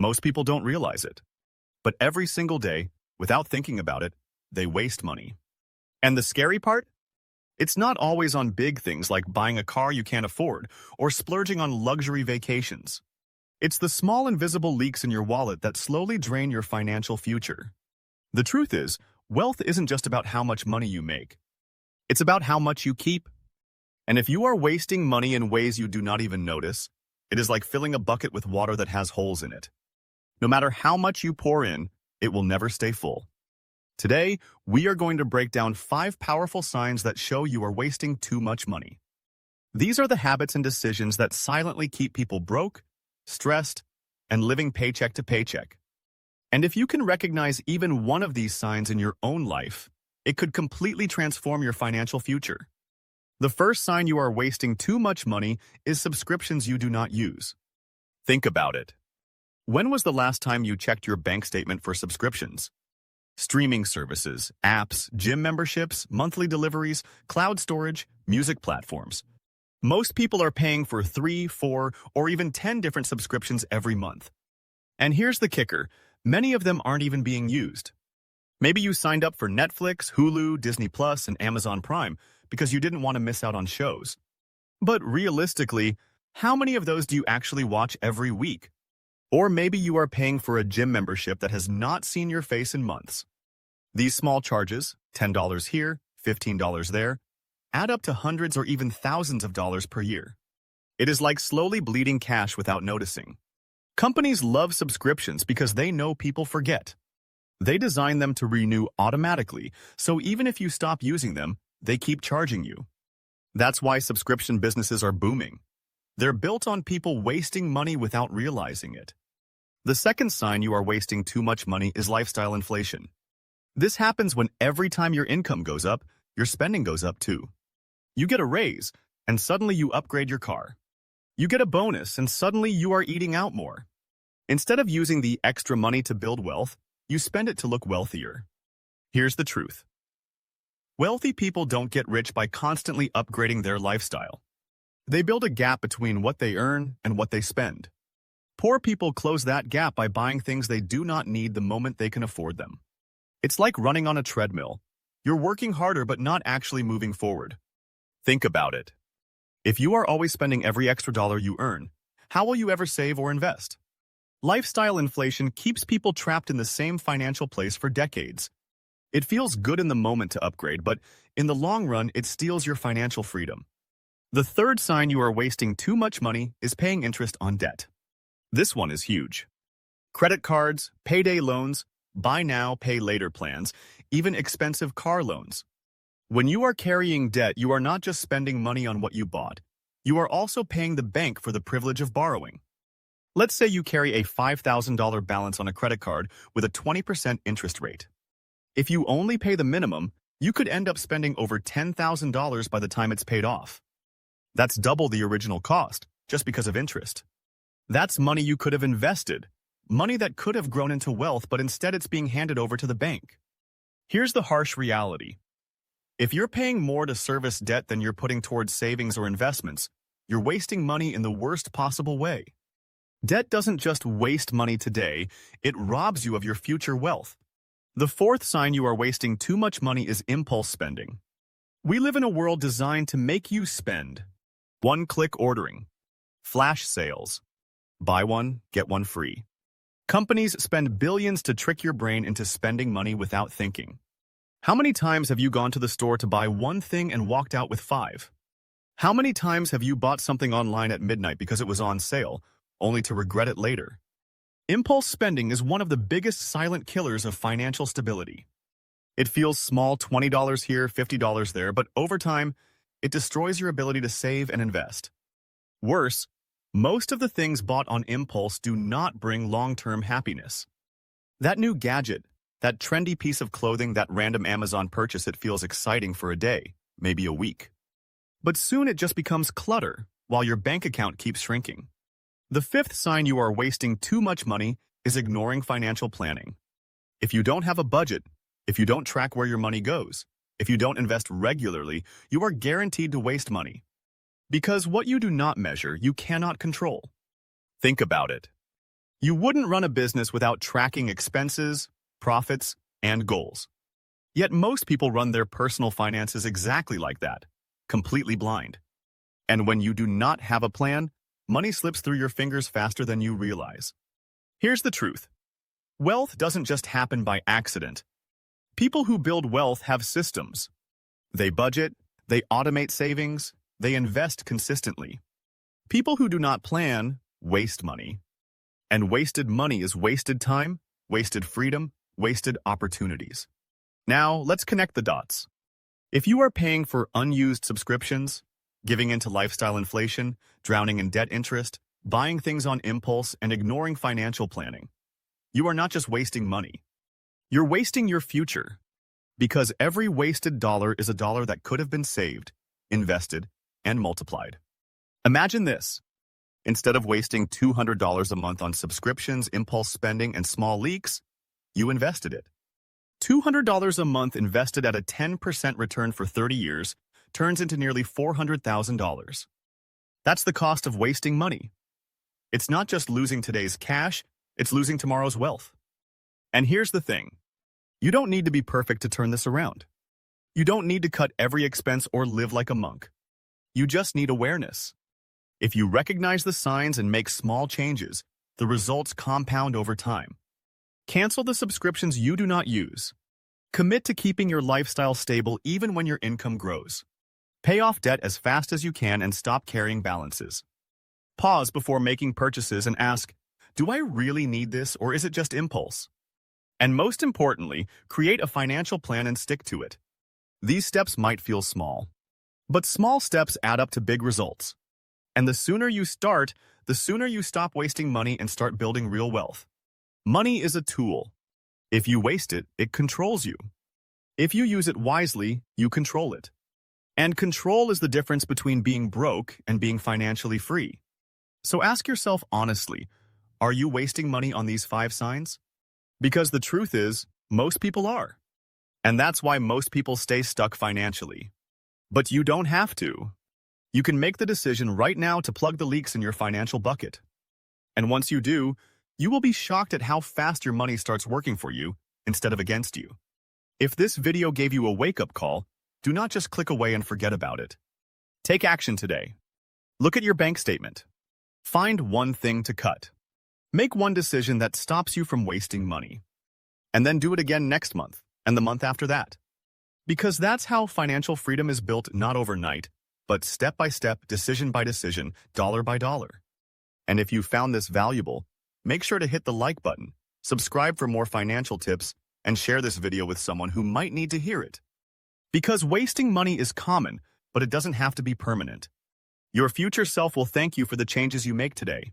Most people don't realize it. But every single day, without thinking about it, they waste money. And the scary part? It's not always on big things like buying a car you can't afford or splurging on luxury vacations. It's the small invisible leaks in your wallet that slowly drain your financial future. The truth is, wealth isn't just about how much money you make. It's about how much you keep. And if you are wasting money in ways you do not even notice, it is like filling a bucket with water that has holes in it. No matter how much you pour in, it will never stay full. Today, we are going to break down 5 powerful signs that show you are wasting too much money. These are the habits and decisions that silently keep people broke, stressed, and living paycheck to paycheck. And if you can recognize even one of these signs in your own life, it could completely transform your financial future. The first sign you are wasting too much money is subscriptions you do not use. Think about it. When was the last time you checked your bank statement for subscriptions? Streaming services, apps, gym memberships, monthly deliveries, cloud storage, music platforms. Most people are paying for 3, 4, or even 10 different subscriptions every month. And here's the kicker, many of them aren't even being used. Maybe you signed up for Netflix, Hulu, Disney Plus, and Amazon Prime because you didn't want to miss out on shows. But realistically, how many of those do you actually watch every week? Or maybe you are paying for a gym membership that has not seen your face in months. These small charges, $10 here, $15 there, add up to hundreds or even thousands of dollars per year. It is like slowly bleeding cash without noticing. Companies love subscriptions because they know people forget. They design them to renew automatically, so even if you stop using them, they keep charging you. That's why subscription businesses are booming. They're built on people wasting money without realizing it. The second sign you are wasting too much money is lifestyle inflation. This happens when every time your income goes up, your spending goes up too. You get a raise, and suddenly you upgrade your car. You get a bonus, and suddenly you are eating out more. Instead of using the extra money to build wealth, you spend it to look wealthier. Here's the truth. Wealthy people don't get rich by constantly upgrading their lifestyle. They build a gap between what they earn and what they spend. Poor people close that gap by buying things they do not need the moment they can afford them. It's like running on a treadmill. You're working harder but not actually moving forward. Think about it. If you are always spending every extra dollar you earn, how will you ever save or invest? Lifestyle inflation keeps people trapped in the same financial place for decades. It feels good in the moment to upgrade, but in the long run, it steals your financial freedom. The third sign you are wasting too much money is paying interest on debt. This one is huge. Credit cards, payday loans, buy now, pay later plans, even expensive car loans. When you are carrying debt, you are not just spending money on what you bought. You are also paying the bank for the privilege of borrowing. Let's say you carry a $5,000 balance on a credit card with a 20% interest rate. If you only pay the minimum, you could end up spending over $10,000 by the time it's paid off. That's double the original cost, just because of interest. That's money you could have invested, money that could have grown into wealth, but instead it's being handed over to the bank. Here's the harsh reality. If you're paying more to service debt than you're putting towards savings or investments, you're wasting money in the worst possible way. Debt doesn't just waste money today, it robs you of your future wealth. The fourth sign you are wasting too much money is impulse spending. We live in a world designed to make you spend. One-click ordering, flash sales, buy one, get one free. Companies spend billions to trick your brain into spending money without thinking. How many times have you gone to the store to buy one thing and walked out with 5? How many times have you bought something online at midnight because it was on sale, only to regret it later? Impulse spending is one of the biggest silent killers of financial stability. It feels small, $20 here, $50 there, but over time, it destroys your ability to save and invest. Worse, most of the things bought on impulse do not bring long-term happiness. That new gadget, that trendy piece of clothing, that random Amazon purchase, it feels exciting for a day, maybe a week. But soon it just becomes clutter, while your bank account keeps shrinking. The fifth sign you are wasting too much money is ignoring financial planning. If you don't have a budget, if you don't track where your money goes, if you don't invest regularly, you are guaranteed to waste money. Because what you do not measure, you cannot control. Think about it. You wouldn't run a business without tracking expenses, profits, and goals. Yet most people run their personal finances exactly like that, completely blind. And when you do not have a plan, money slips through your fingers faster than you realize. Here's the truth. Wealth doesn't just happen by accident. People who build wealth have systems. They budget, they automate savings, they invest consistently. People who do not plan waste money. And wasted money is wasted time, wasted freedom, wasted opportunities. Now, let's connect the dots. If you are paying for unused subscriptions, giving into lifestyle inflation, drowning in debt interest, buying things on impulse, and ignoring financial planning, you are not just wasting money. You're wasting your future. Because every wasted dollar is a dollar that could have been saved, invested, and multiplied. Imagine this. Instead of wasting $200 a month on subscriptions, impulse spending, and small leaks, you invested it. $200 a month invested at a 10% return for 30 years turns into nearly $400,000. That's the cost of wasting money. It's not just losing today's cash, it's losing tomorrow's wealth. And here's the thing. You don't need to be perfect to turn this around. You don't need to cut every expense or live like a monk. You just need awareness. If you recognize the signs and make small changes, the results compound over time. Cancel the subscriptions you do not use. Commit to keeping your lifestyle stable even when your income grows. Pay off debt as fast as you can and stop carrying balances. Pause before making purchases and ask, do I really need this or is it just impulse? And most importantly, create a financial plan and stick to it. These steps might feel small, but small steps add up to big results. And the sooner you start, the sooner you stop wasting money and start building real wealth. Money is a tool. If you waste it, it controls you. If you use it wisely, you control it. And control is the difference between being broke and being financially free. So ask yourself honestly, are you wasting money on these 5 signs? Because the truth is, most people are. And that's why most people stay stuck financially. But you don't have to. You can make the decision right now to plug the leaks in your financial bucket. And once you do, you will be shocked at how fast your money starts working for you instead of against you. If this video gave you a wake-up call, do not just click away and forget about it. Take action today. Look at your bank statement. Find one thing to cut. Make one decision that stops you from wasting money. And then do it again next month and the month after that. Because that's how financial freedom is built, not overnight, but step by step, decision by decision, dollar by dollar. And if you found this valuable, make sure to hit the like button, subscribe for more financial tips, and share this video with someone who might need to hear it. Because wasting money is common, but it doesn't have to be permanent. Your future self will thank you for the changes you make today.